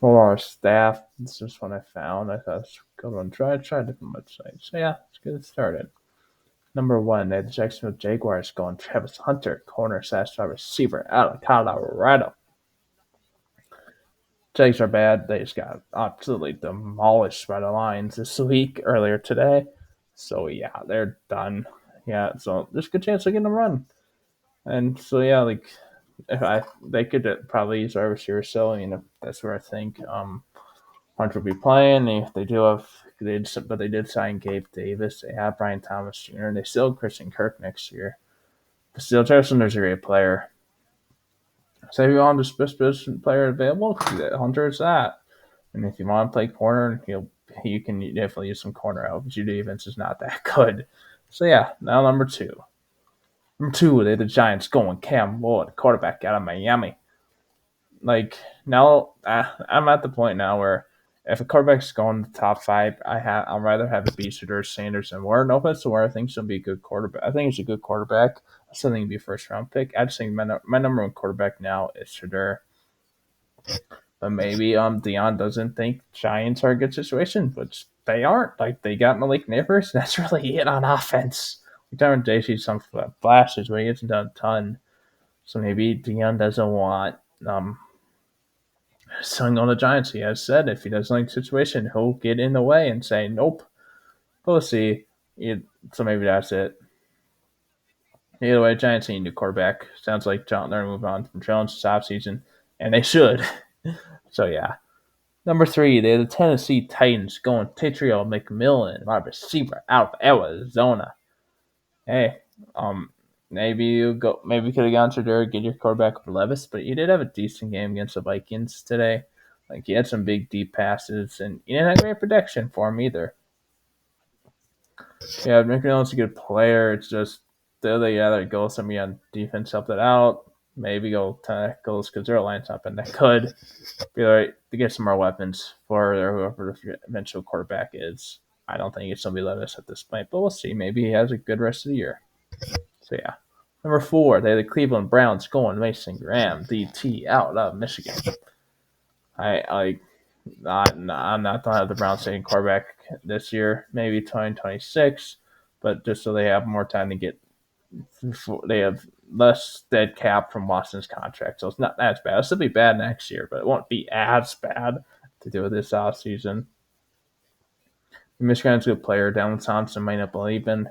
For our staff, this is what I found. I thought it was a good one. Try different websites. So yeah, let's get it started. Number one, they had the Jacksonville Jaguars going Travis Hunter, corner slash wide receiver out of Colorado. Jags are bad. They just got absolutely demolished by the Lions this week earlier today. So yeah, they're done. Yeah, so there's a good chance they're gonna run. And so yeah, like if I they could probably use our receiver still. I mean, that's where I think Hunter will be playing. They do have but they did sign Gabe Davis. They have Brian Thomas Jr. and they still have Christian Kirk next year. But still, Hunter's a great player. So if you want the best position player available, Hunter is that. And if you want to play corner, you can definitely use some corner help. But your defense is not that good. So yeah, now number two. Number two, they the Giants going Cam Ward, quarterback out of Miami. Like now, I'm at the point now where if a quarterback's going to the top five, I'd rather have it be Shedeur Sanders and Ward. No offense to Ward, I think he'll be a good quarterback. I think he's a good quarterback. I still think he'd be a first round pick. I just think my number one quarterback now is Shedeur. But maybe Dion doesn't think Giants are a good situation, which they aren't. Like they got Malik Neighbors, that's really it on offense. We talked JC some flashes, but he hasn't done a ton. So maybe Dion doesn't want selling on the Giants. He has said if he doesn't like the situation, he'll get in the way and say nope. But we'll see. So maybe that's it. Either way, Giants need a new quarterback. Sounds like they're moving on from Jones this offseason, and they should. So yeah. Number three, they have the Tennessee Titans going Tetrio McMillan, wide receiver out of Arizona. Hey, maybe maybe you could have gone to Derek, get your quarterback for Levis, but you did have a decent game against the Vikings today. Like he had some big deep passes, and you didn't have great protection for him either. Yeah, McMillan's a good player. It's just they either go somebody on defense help that out, maybe go tackles because their line's not been that good. Be right to get some more weapons for whoever the eventual quarterback is. I don't think it's somebody let us at this point, but we'll see. Maybe he has a good rest of the year. So yeah. Number four, they have the Cleveland Browns going Mason Graham, DT out of Michigan. I'm not gonna have the Browns taking quarterback this year, maybe 2026, but just so they have more time to get, they have less dead cap from Watson's contract, so it's not as bad. It'll still be bad next year, but it won't be as bad to do with this offseason. Michigan's a good player. Dallin Thompson might not believe in.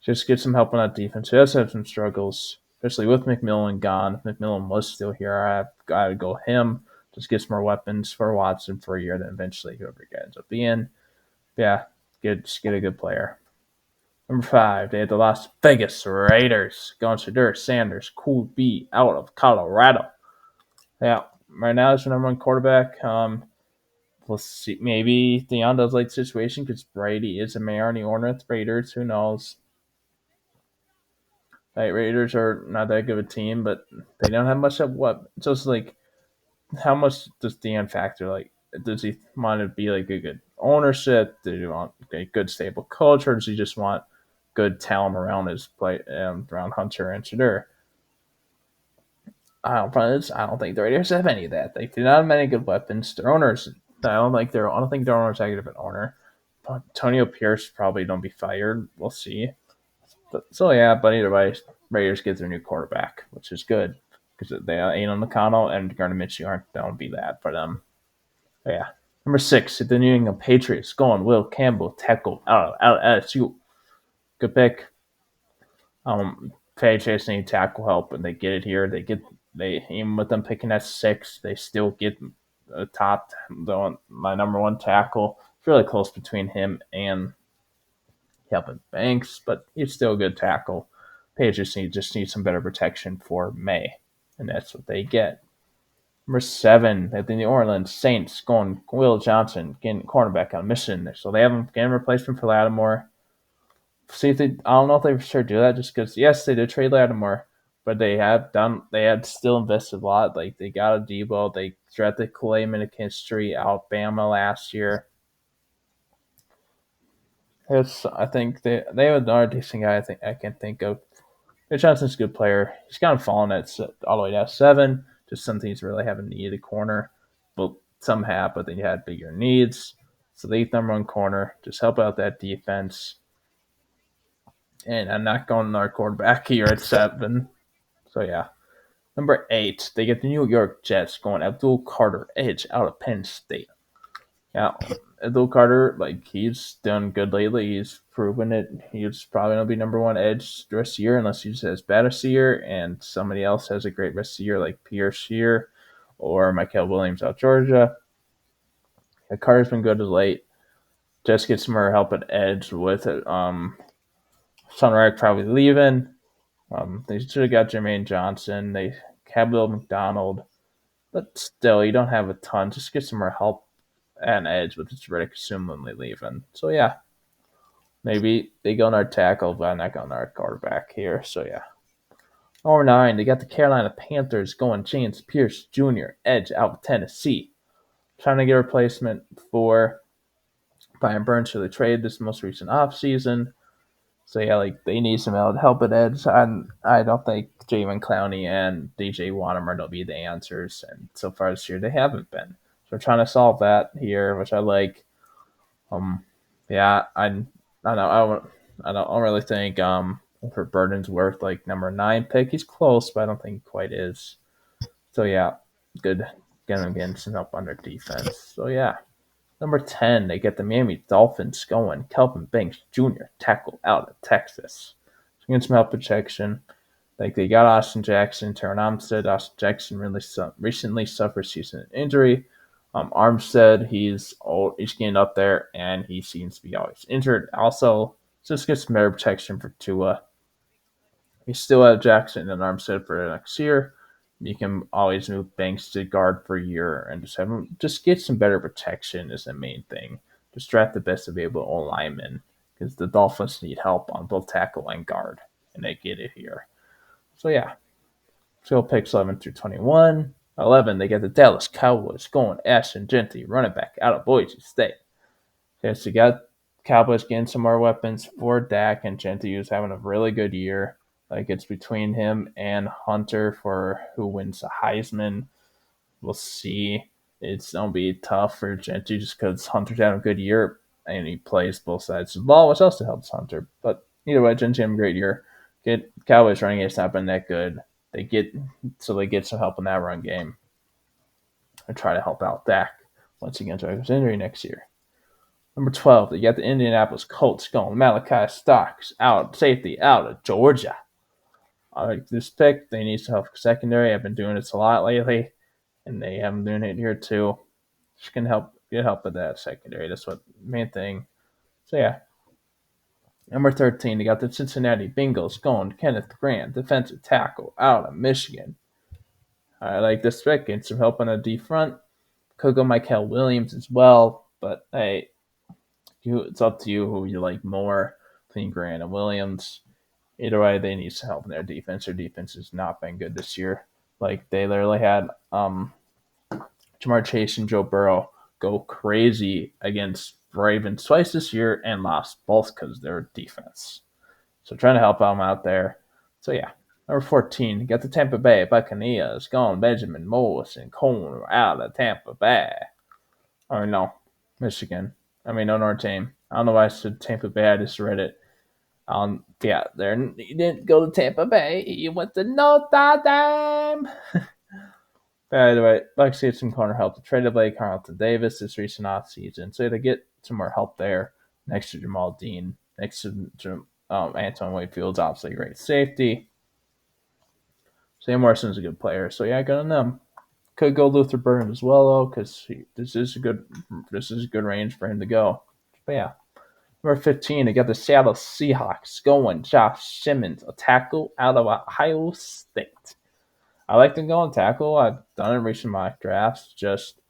Just get some help on that defense. He does have some struggles, especially with McMillan gone. If McMillan was still here, I would go him. Just get some more weapons for Watson for a year, then eventually whoever he ends up being. Yeah, just get a good player. Number five, they had the Las Vegas Raiders going Shadur Sanders, Cool B out of Colorado. Yeah, right now it's the number one quarterback. We'll see. Maybe Deion does like the situation because Brady is a mayor in the owner of the Raiders. Who knows? Like Raiders are not that good of a team, but they don't have much of what. So it's like, how much does Deion factor? Like, does he want to be like a good ownership? Do he want a good stable coach, or does he just want good talent around his play around Hunter and Shadur? I don't think the Raiders have any of that. They do not have many good weapons. Their owners, I don't think their owner's that good of an owner. But Antonio Pierce probably don't be fired. We'll see. So yeah, but either way, Raiders get their new quarterback, which is good because they ain't on McConnell and Gardner Minshew aren't. Don't be that, but yeah. Number six, the New England Patriots going Will Campbell tackle out of LSU. Good pick. Patriots need tackle help, and they get it here. They even with them picking at six, they still get the top. My number one tackle. It's really close between him and Kelvin Banks, but he's still a good tackle. Patriots just need some better protection for May, and that's what they get. Number seven, at the New Orleans Saints going Will Johnson, getting cornerback on mission. So they haven't getting replacement for Lattimore. See if they. I don't know if they for sure do that, just because yes, they did trade Lattimore, but they had still invested a lot. Like they got a Debo, they drafted Clay McKinstry, Alabama last year. I think they have another decent guy. I think I can think of. Mitch Johnson's a good player. He's kind of fallen all the way down seven. Just something he's really haven't needed a corner. But some have, but they had bigger needs. So they number one corner, just help out that defense. And I'm not going our quarterback here at 7. So yeah. Number 8, they get the New York Jets going Abdul Carter, edge out of Penn State. Yeah, Abdul Carter, like he's done good lately. He's proven it. He's probably gonna be number one edge the rest of the year, unless he just has bad rest of the year and somebody else has a great rest of the year, like Pierce here or Michael Williams out of Georgia. Yeah, Carter's been good as late. Just get some more help at edge with it. Sunrise probably leaving. They should have got Jermaine Johnson. They have Bill McDonald, but still, you don't have a ton. Just get some more help at an edge with this Riddick assumingly leaving. So yeah, maybe they go on our tackle, but I'm not going on our quarterback here. So yeah. Number 9, they got the Carolina Panthers going James Pierce Jr., edge out of Tennessee. Trying to get a replacement for Brian Burns for the trade this most recent offseason. So yeah, like they need some help at edge. And I don't think Jalen Clowney and DJ Waterman will be the answers. And so far this year, they haven't been. So we're trying to solve that here, which I like. Yeah, I don't I don't really think for Burden's worth like number 9 pick. He's close, but I don't think he quite is. So yeah, good getting some help on their defense. So yeah. Number 10, they get the Miami Dolphins going. Kelvin Banks Jr., tackle out of Texas. So getting some help protection. Like they got Austin Jackson, Terran Armstead. Austin Jackson recently suffered season injury. Armstead, he's old, he's getting up there, and he seems to be always injured. Also, just get some better protection for Tua. You still have Jackson and Armstead for next year. You can always move Banks to guard for a year and just have him just get some better protection is the main thing. Just draft the best available linemen because the Dolphins need help on both tackle and guard, and they get it here. So yeah, so picks 11 through 21. 11, they get the Dallas Cowboys going Ashton Genty, running back out of Boise State. Okay, so you got Cowboys getting some more weapons for Dak, and Genty who's having a really good year. Like it's between him and Hunter for who wins the Heisman. We'll see. It's gonna be tough for Genty just because Hunter's having a good year and he plays both sides of the ball, which also helps Hunter. But either way, Genty having a great year. Get Cowboys running game's not been that good. They get some help in that run game and try to help out Dak once he gets over his injury next year. Number 12, they got the Indianapolis Colts going. Malachi Stocks out, safety out of Georgia. I like this pick. They need some help secondary. I've been doing this a lot lately, and they haven't been doing it here too. Just can get help with that secondary. That's what main thing. So yeah. Number 13, they got the Cincinnati Bengals going. Kenneth Grant, defensive tackle out of Michigan. I like this pick. Getting some help on the D front. Could go Michael Williams as well, but hey, it's up to you who you like more between Grant and Williams. Either way, they need some help in their defense. Their defense has not been good this year. Like they literally had Jamar Chase and Joe Burrow go crazy against Ravens twice this year and lost both because of their defense. So trying to help them out there. So yeah. Number 14, got the Tampa Bay Buccaneers going Benjamin Morrison Cone out of Tampa Bay. Or no, Michigan. I mean, on our team. I don't know why I said Tampa Bay. I just read it. Yeah, he didn't go to Tampa Bay. He went to Notre Dame. By the way, like I said, some corner help to trade away Carlton Davis this recent offseason. So to get some more help there next to Jamal Dean, next to Antoine Whitefield's obviously a great safety. Sam Morrison's a good player. So yeah, I got on them. Could go Luther Burden as well though, because this is a good range for him to go. But yeah. Number 15, they got the Seattle Seahawks going Josh Simmons, a tackle out of Ohio State. I like to go on tackle. I've done it in recent mock drafts. Just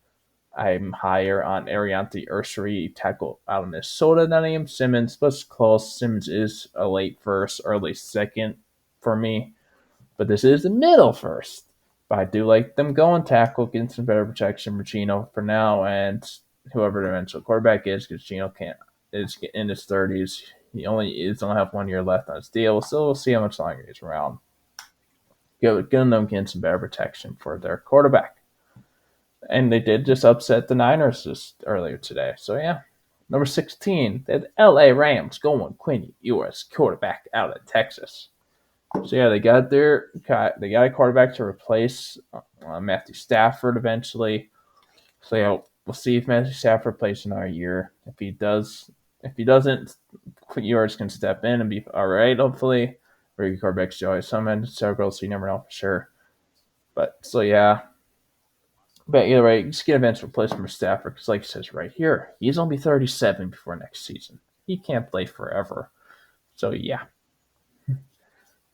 I'm higher on Ariante Ursary, tackle out of Minnesota than I am Simmons, but it's close. Simmons is a late first, early second for me, but this is the middle first. But I do like them going tackle, getting some better protection for Gino for now, and whoever the eventual quarterback is, because Gino is in his 30s. He only have 1 year left on his deal, so we'll see how much longer he's around. Getting them getting some better protection for their quarterback. And they did just upset the Niners just earlier today. So yeah. Number 16, the LA Rams going Quinn Ewers, quarterback out of Texas. So yeah, they got a quarterback to replace Matthew Stafford eventually. So yeah, we'll see if Matthew Stafford plays another year. If he doesn't, Ewers can step in and be all right. Hopefully, rookie quarterbacks Joey Summon, several, so you never know for sure. But so yeah, but either way, just get a bench replacement for Stafford because, like it says right here, he's only 37 before next season. He can't play forever. So yeah.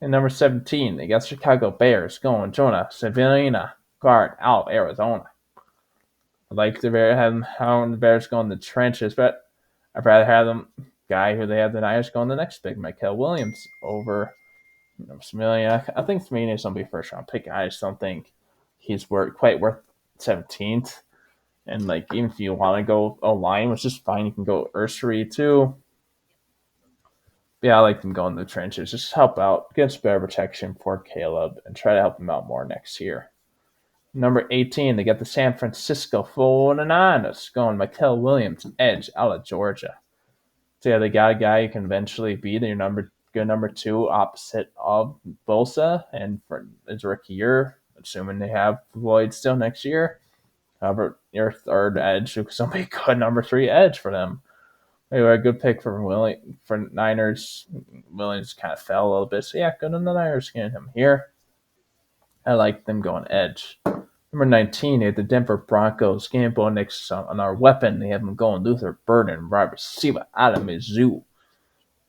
And number 17, they got Chicago Bears going Jonah Savina, guard out of Arizona. I'd like to have the Bears go in the trenches, but I'd rather have them guy who they have the Niners go in the next big, Mikael Williams, over Similia. I think Similia is going to be first round pick. I just don't think he's quite worth 17th. And like, even if you want to go a line, which is fine, you can go Ursary too. Yeah, I like them going in the trenches. Just help out, get some better protection for Caleb, and try to help him out more next year. Number 18, they got the San Francisco 49ers going Mikael Williams, edge out of Georgia. So yeah, they got a guy who can eventually be their number two opposite of Bosa, and for his rookie year, assuming they have Lloyd still next year. However, your third edge who's going to be a good number three edge for them. Anyway, a good pick for Niners. Williams kind of fell a little bit, so yeah, good on the Niners getting him here. I like them going edge. Number 19, they had the Denver Broncos. Gamble next on our weapon. They have them going Luther Burden, wide receiver out of Mizzou.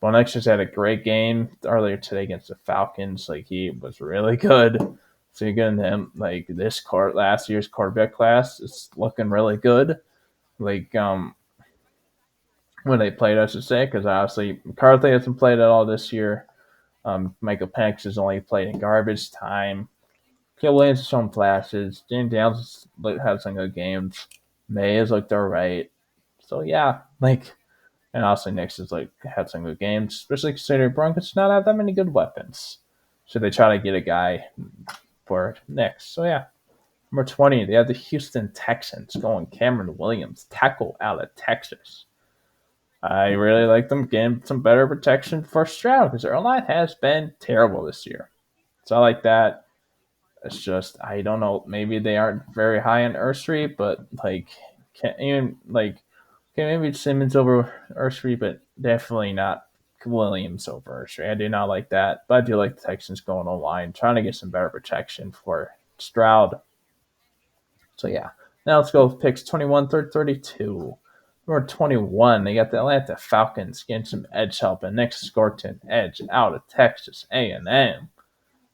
Bo Nix just had a great game earlier today against the Falcons. Like, he was really good. So you're getting him, like, last year's quarterback class is looking really good. Like, when they played, I should say, because obviously McCarthy hasn't played at all this year. Michael Penix has only played in garbage time. Caleb Williams has shown flashes. James Downs had some good games. May has looked alright. So yeah, like, and also Nix has had some good games, especially considering Broncos not have that many good weapons. So they try to get a guy for Nix. So yeah. Number 20, they have the Houston Texans going Cameron Williams, tackle out of Texas. I really like them getting some better protection for Stroud because their line has been terrible this year. So I like that. It's just, I don't know, maybe they aren't very high in Ursary, but like, can't even like, okay, maybe Simmons over Ursary, but definitely not Williams over Ursary. I do not like that, but I do like the Texans going online, trying to get some better protection for Stroud. So yeah, now let's go with picks 21 through 32. Number 21, they got the Atlanta Falcons getting some edge help, and Nick Scorton, edge out of Texas A&M.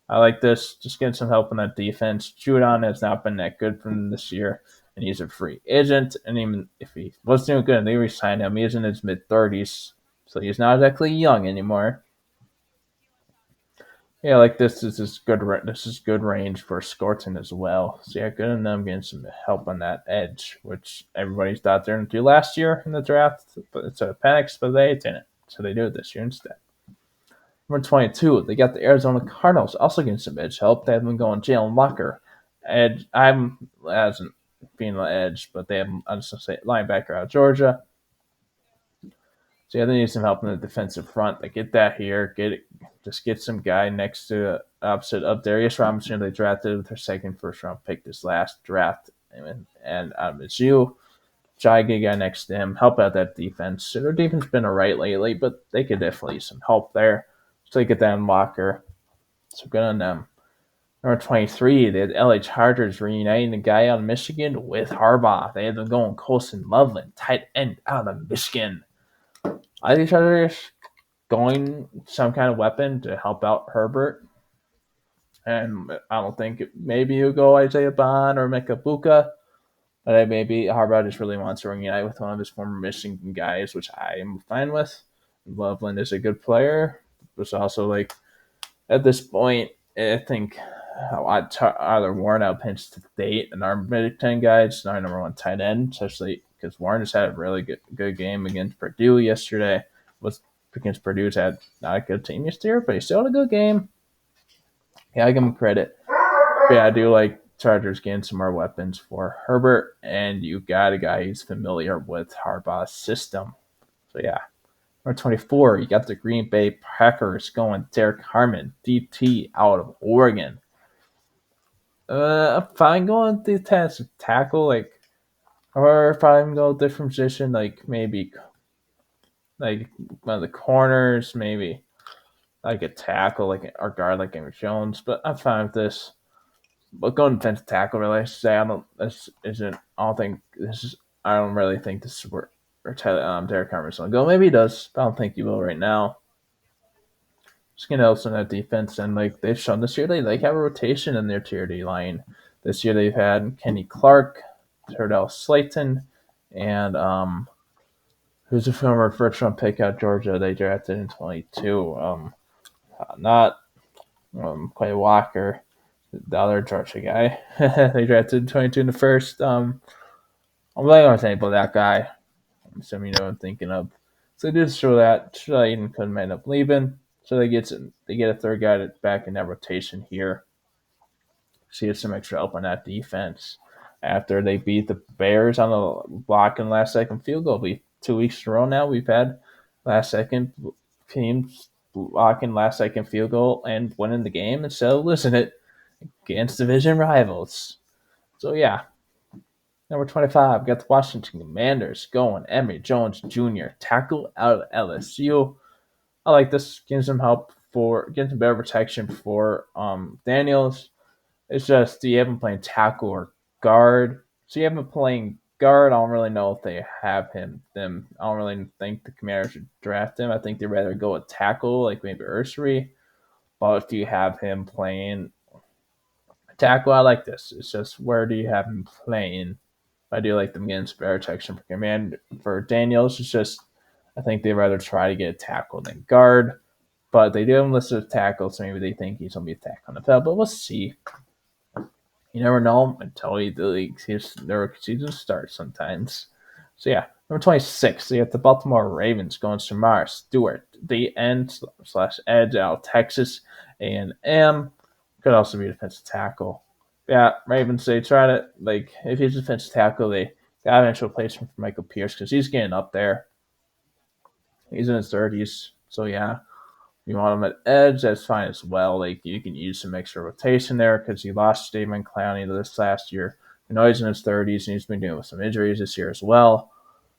I like this, just getting some help in that defense. Judon has not been that good for them this year, and he's a free agent. And even if he was doing good and they re-signed him, he's in his mid-30s, so he's not exactly young anymore. Yeah, like this is good. This is good range for Scorton as well. So yeah, good on them getting some help on that edge, which everybody's thought they're going to do last year in the draft, but instead of panics, but they didn't. So they do it this year instead. Number 22, they got the Arizona Cardinals also getting some edge help. They have been going Jalen Walker, edge. I'm hasn't being the edge, but they have I'm just gonna say linebacker out of Georgia. So yeah, they need some help in the defensive front. They get that here. Just get some guy next to opposite of Darius Robinson. They drafted with their second first round pick this last draft, and it's you. Try to get a guy next to him. Help out that defense. So their defense has been alright lately, but they could definitely use some help there. So they get that in Walker. So good on them. Number 23, they had the LA Chargers reuniting the guy out of Michigan with Harbaugh. They had them going Colson Loveland, tight end out of Michigan. I think Chargers going some kind of weapon to help out Herbert. And I don't think maybe he'll go Isaiah Bond or Mekabuka. But maybe Harbaugh just really wants to reunite with one of his former Michigan guys, which I am fine with. Loveland is a good player. But also, like, at this point, I think either Warren out Penn State and our Big Ten guy, just our number one tight end, especially because Warren just had a really good game against Purdue yesterday. Was against Purdue's had not a good team yesterday, but he still had a good game. Yeah, I give him credit. But yeah, I do like Chargers getting some more weapons for Herbert, and you got a guy who's familiar with Harbaugh's system. So yeah, number 24, you got the Green Bay Packers going Derek Harmon, DT out of Oregon. I'm fine going the tackle, like, or if I'm go different position, like maybe like one of the corners, maybe like a tackle, like or guard, like Aaron Jones. But I'm fine with this. But going defensive tackle, really, I should say, I don't. This isn't. I don't think this is. I don't really think this is where Derek Harmon's going to go. Maybe he does. But I don't think he will right now. Just gonna also that defense, and like they've shown this year, they like have a rotation in their tier D line. This year they've had Kenny Clark, Turdell Slayton, and who's a former first round pick out of Georgia they drafted in 22. Not Clay Walker, the other Georgia guy. They drafted in 22 in the first. I'm really going to say about that guy. I'm assuming you know what I'm thinking of. So they did show that Slayton couldn't end up leaving. So they get a third guy back in that rotation here. So you get some extra help on that defense. After they beat the Bears on the blocking last second field goal, 2 weeks in a row now we've had last second teams blocking last second field goal and winning the game instead of losing it against division rivals. So yeah, number 25, got the Washington Commanders going. Emory Jones Jr., tackle out of LSU. I like this. Gives him help for getting some better protection for Daniels. It's just, do you have him playing tackle or guard? So you have him playing guard. I don't really know if they have them. I don't really think the Commanders should draft him. I think they'd rather go with tackle, like maybe Ursary. But if you have him playing tackle, I like this. It's just, where do you have him playing? I do like them getting some better protection for Daniels. It's just, I think they'd rather try to get a tackle than guard. But they do have him listed as tackle, so maybe they think he's going to be a tackle on the field. But we'll see. You never know until the league their season starts sometimes. So yeah, number 26, you have the Baltimore Ravens going to Samar Stewart, the end slash edge out of Texas A&M. Could also be a defensive tackle. Yeah, Ravens, they try to, like, if he's a defensive tackle, they got an eventual replacement for Michael Pierce because he's getting up there. He's in his 30s. So yeah, you want him at edge, that's fine as well. Like, you can use some extra rotation there because you lost David Clowney to this last year. I know he's in his 30s and he's been dealing with some injuries this year as well.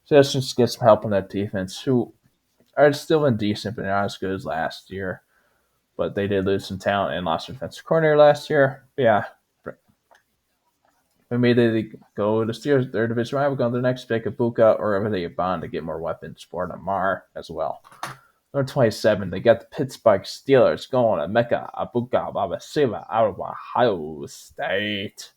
So let's just get some help on that defense, who are still been decent, but not as good as last year. But they did lose some talent and lost their defensive coordinator last year. But yeah, maybe they go to Steelers, their division rival, go to the next pick, Ibuka, or whether they bond to get more weapons for Lamar as well. Number 27, they got the Pittsburgh Steelers going to Mecca Abuka Babasiva out of Ohio State.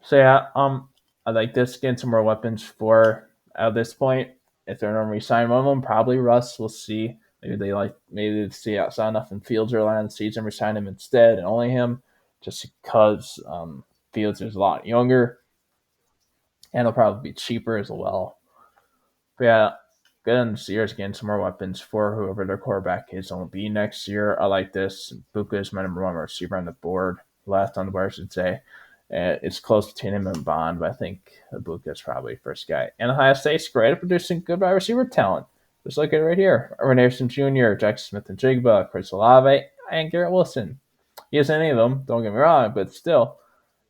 So yeah, I like this, getting some more weapons for at this point. If they're not re-sign one of them, probably Russ. We'll see. Maybe they see outside enough in Fields early on in the season, resign him instead, and only him, just because Fields is a lot younger, and it'll probably be cheaper as well. But yeah, good on the Steelers getting some more weapons for whoever their quarterback is going to be next year. I like this. Buka is my number one receiver on the board, last on the board, I should say. It's close between him and Bond, but I think Buka is probably first guy. And Ohio State's great at producing good wide receiver talent. Just look at it right here. Erwin Anderson Jr., Jackson Smith and Jigba, Chris Olave, and Garrett Wilson. He has any of them, don't get me wrong, but still,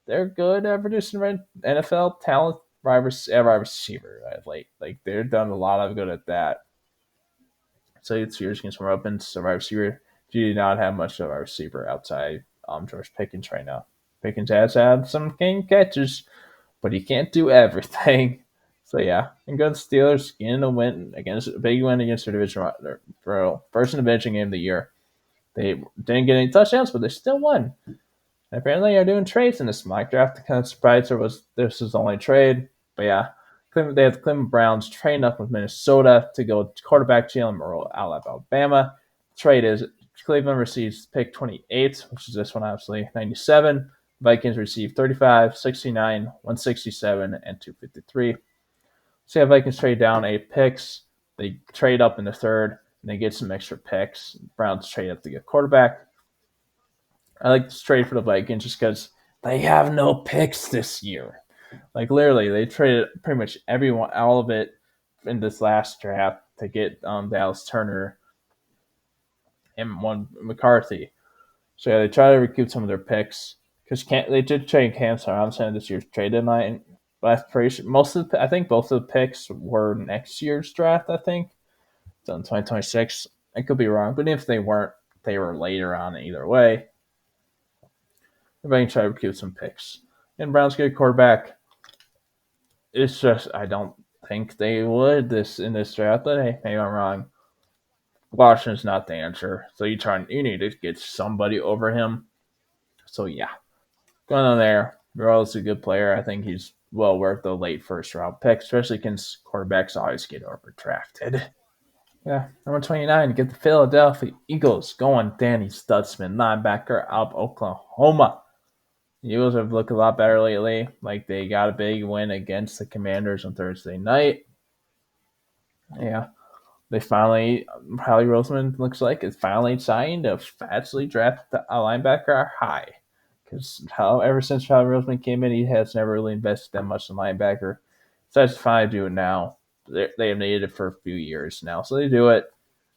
they're good at producing NFL talent wide receiver of late. Like, they've done a lot of good at that. So it's yours against more open. So wide receiver, do not have much of a receiver outside George Pickens right now. Pickens has had some game catches, but he can't do everything. So yeah, and good Steelers getting a win against a big win against their division for first in the division game of the year. They didn't get any touchdowns, but they still won. And apparently, they're doing trades in this mock draft. Kind of surprised this was the only trade, but yeah, they have the Cleveland Browns trading up with Minnesota to go quarterback Jalen Murrow out of Alabama. Trade is Cleveland receives pick 28, which is this one, obviously 97. Vikings receive 35, 69, 167, and 253. So yeah, Vikings trade down 8 picks. They trade up in the third, and they get some extra picks. Browns trade up to get quarterback. I like this trade for the Vikings just because they have no picks this year. Like literally, they traded pretty much everyone, all of it, in this last draft to get Dallas Turner and one McCarthy. So yeah, they try to recoup some of their picks because they did trade Cam Robinson this year's trade deadline. But I'm pretty sure I think both of the picks were next year's draft. I think it's in 2026. I could be wrong, but if they weren't, they were later on either way. They're going to try to recoup some picks. And Browns get a quarterback. It's just I don't think they would this in this draft. But hey, maybe I'm wrong. Washington's not the answer, so you need to get somebody over him. So yeah, going on there. Burrow's a good player. I think he's well worth the late first round pick, especially since quarterbacks always get overdrafted. Yeah, number 29, get the Philadelphia Eagles going. Danny Stutzman, linebacker out of Oklahoma. The Eagles have looked a lot better lately. Like they got a big win against the Commanders on Thursday night. Yeah, they finally, Howie Roseman looks like is finally signed to actually draft a linebacker high. Because ever since Howie Roseman came in, he has never really invested that much in linebacker. So that's fine to do it now. They have needed it for a few years now, so they do it.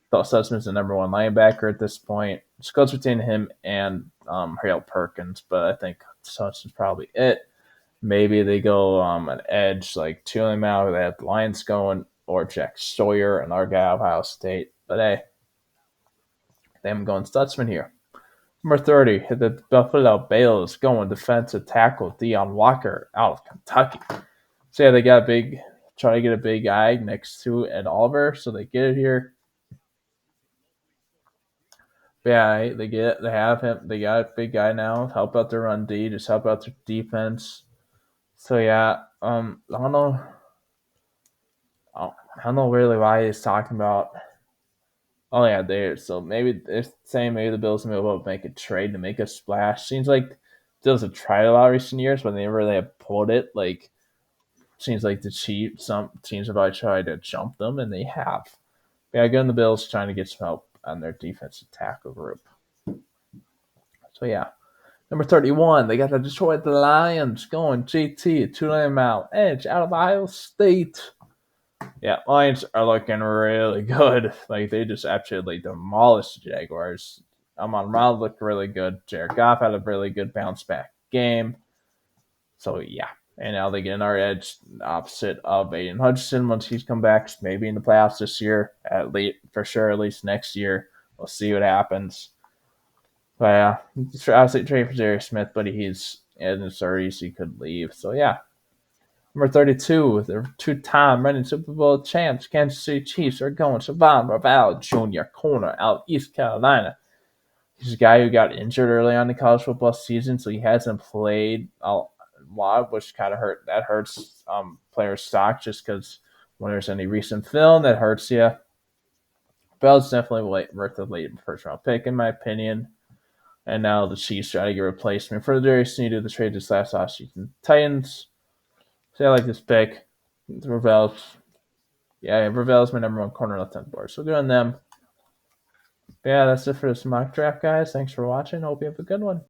Thought Sussman's the number one linebacker at this point. It's close between him and Harold Perkins, but I think Sussman's probably it. Maybe they go an edge like two of them out. They have the Lions going, or Jack Sawyer and our guy out of Ohio State. But hey, they am going Stutzman here. Number 30, the Buffalo Bills going defensive tackle Deion Walker out of Kentucky. So yeah, they got a big, try to get a big guy next to Ed Oliver, so they get it here. But yeah, they have him. They got a big guy now. Help out their run D, just help out their defense. So yeah, I don't know. I don't know really why he's talking about. Oh yeah, there. So maybe they're saying maybe the Bills may well make a trade to make a splash. Seems like the Bills have tried a lot recent years, but they never really have pulled it. Like seems like the Chiefs, some teams have already tried to jump them, and they have. But yeah, again, the Bills trying to get some help on their defensive tackle group. So yeah, number 31, they got the Detroit Lions going GT, 2 mile edge out of Ohio State. Yeah, Lions are looking really good. Like they just absolutely demolished the Jaguars. Amon Ra looked really good. Jared Goff had a really good bounce back game. So yeah, and now they get our edge opposite of Aiden Hutchinson once he's come back, maybe in the playoffs this year, at least for sure, at least next year. We'll see what happens. But yeah, obviously trade for Jerry Smith, but he's in his 30s, he could leave. So yeah, number 32, the two-time reigning Super Bowl champs, Kansas City Chiefs, are going Savon Raval Jr., corner out of East Carolina. He's a guy who got injured early on in the college football season, so he hasn't played a lot, which kind of hurts players' stock just because when there's any recent film, that hurts you. Bell's definitely worth the late first-round pick, in my opinion. And now the Chiefs try to get a replacement for the Darius Sneed the trade this last offseason. Titans. So I like this pick. Ravel's Ravel's my number one corner left on the board. So good on them. But yeah, that's it for this mock draft, guys. Thanks for watching. Hope you have a good one.